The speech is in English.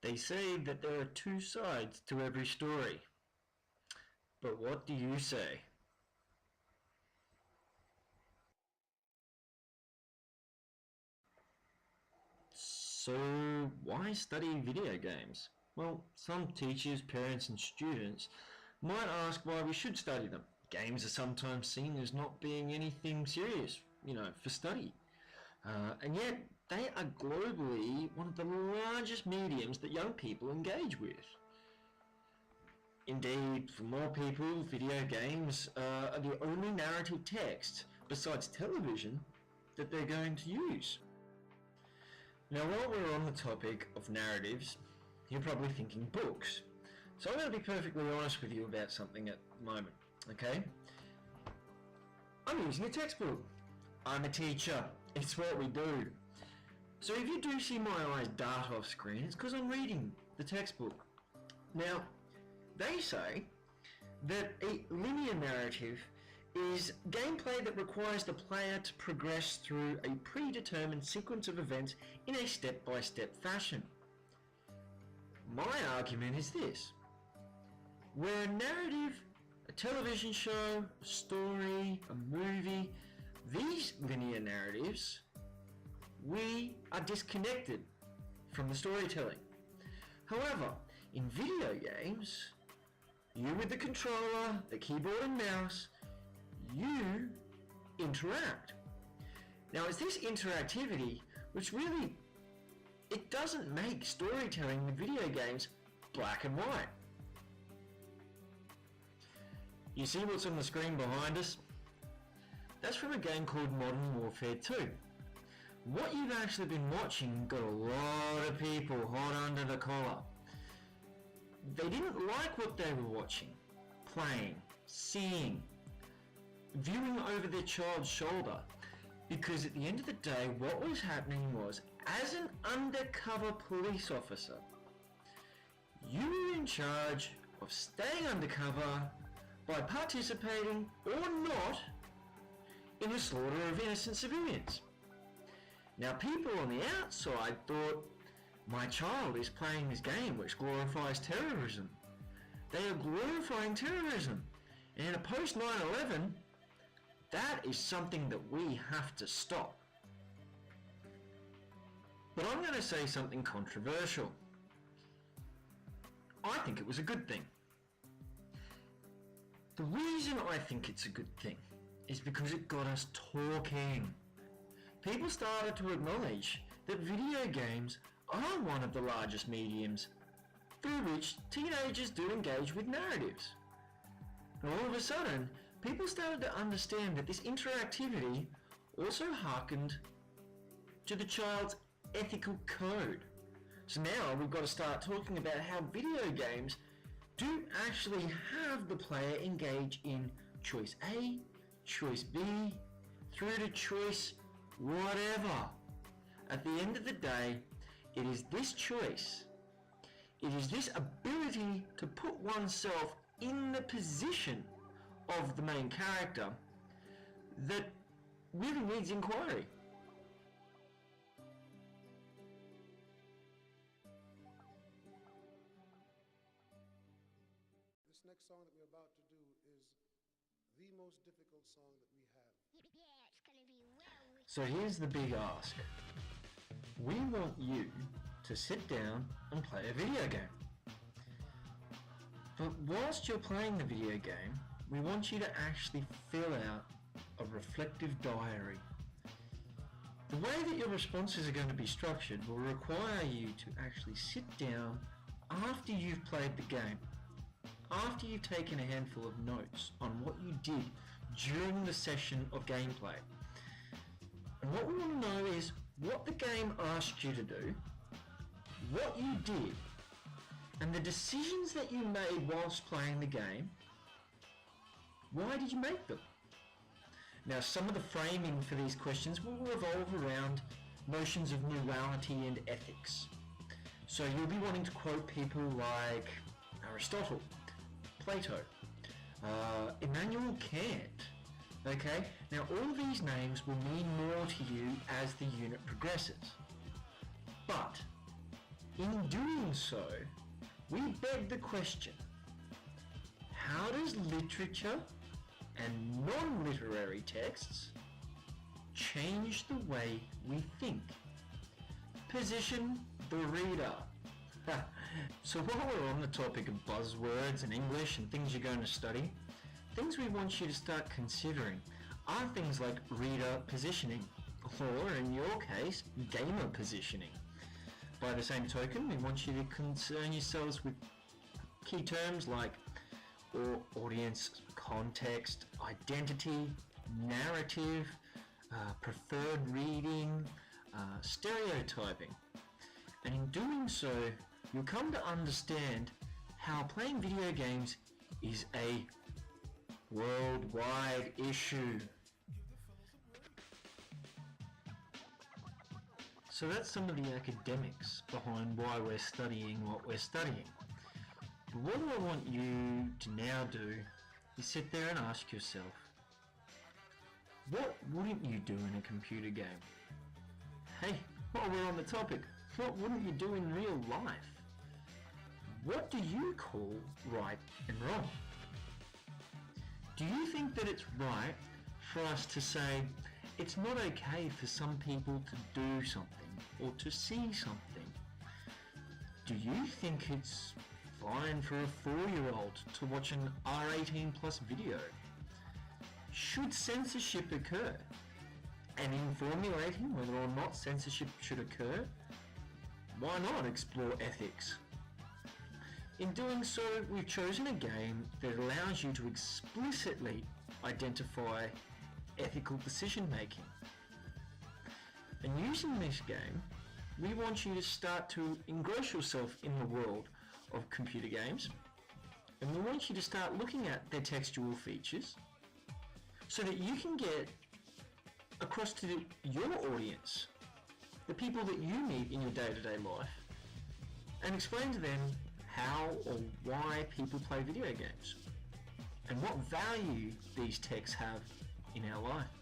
They say that there are two sides to every story. But what do you say? So, why study video games? Well, some teachers, parents and students might ask why we should study them. Games are sometimes seen as not being anything serious, for study. And yet, they are globally one of the largest mediums that young people engage with. Indeed, for more people, video games are the only narrative text, besides television, that they're going to use. Now, while we're on the topic of narratives, you're probably thinking books. So I'm going to be perfectly honest with you about something at the moment, okay? I'm using a textbook. I'm a teacher. It's what we do. So if you do see my eyes dart off screen, it's because I'm reading the textbook. Now, they say that a linear narrative is gameplay that requires the player to progress through a predetermined sequence of events in a step-by-step fashion. My argument is this: where a narrative, a television show, a story, a movie, these linear narratives, we are disconnected from the storytelling. However, in video games, you with the controller, the keyboard and mouse, you interact. Now it's this interactivity which really, it doesn't make storytelling with video games black and white. You see what's on the screen behind us? That's from a game called Modern Warfare 2. What you've actually been watching got a lot of people hot under the collar. They didn't like what they were watching, playing, seeing, viewing over their child's shoulder, because at the end of the day what was happening was, as an undercover police officer, you were in charge of staying undercover by participating or not in the slaughter of innocent civilians. Now people on the outside thought, my child is playing this game which glorifies terrorism. They are glorifying terrorism, and in a post 9/11, that is something that we have to stop. But I'm going to say something controversial. I think it was a good thing. The reason I think it's a good thing is because it got us talking. People started to acknowledge that video games are one of the largest mediums through which teenagers do engage with narratives. And all of a sudden, people started to understand that this interactivity also harkened to the child's ethical code. So now we've got to start talking about how video games do actually have the player engage in choice A, choice B, through to choice whatever. At the end of the day, it is this choice, it is this ability to put oneself in the position of the main character that really needs inquiry. This next song that we're about to do is the most difficult song that we have. Yeah, it's gonna be well. So here's the big ask. We want you to sit down and play a video game. But whilst you're playing the video game, we want you to actually fill out a reflective diary. The way that your responses are going to be structured will require you to actually sit down after you've played the game, after you've taken a handful of notes on what you did during the session of gameplay. And what we want to know is what the game asked you to do, what you did, and the decisions that you made whilst playing the game. Why did you make them? Now, some of the framing for these questions will revolve around notions of morality and ethics. So you'll be wanting to quote people like Aristotle, Plato, Immanuel Kant. Okay, now all of these names will mean more to you as the unit progresses. But In doing so, we beg the question, how does literature and non-literary texts change the way we think? Position the reader. So while we're on the topic of buzzwords and English and things you're going to study, things we want you to start considering are things like reader positioning, or in your case, gamer positioning. By the same token, we want you to concern yourselves with key terms like audience, context, identity, narrative, preferred reading, stereotyping. And in doing so, you'll come to understand how playing video games is a worldwide issue. So that's some of the academics behind why we're studying what we're studying. But what I want you to now do is sit there and ask yourself, what wouldn't you do in a computer game? Hey, while we're on the topic, what wouldn't you do in real life? What do you call right and wrong? Do you think that it's right for us to say it's not okay for some people to do something or to see something? Do you think it's fine for a 4-year-old to watch an R18 plus video? Should censorship occur? And in formulating whether or not censorship should occur, why not explore ethics? In doing so, we've chosen a game that allows you to explicitly identify ethical decision making. And using this game, we want you to start to engross yourself in the world of computer games, and we want you to start looking at their textual features so that you can get across to your audience, the people that you meet in your day-to-day life, and explain to them how or why people play video games and what value these texts have in our life.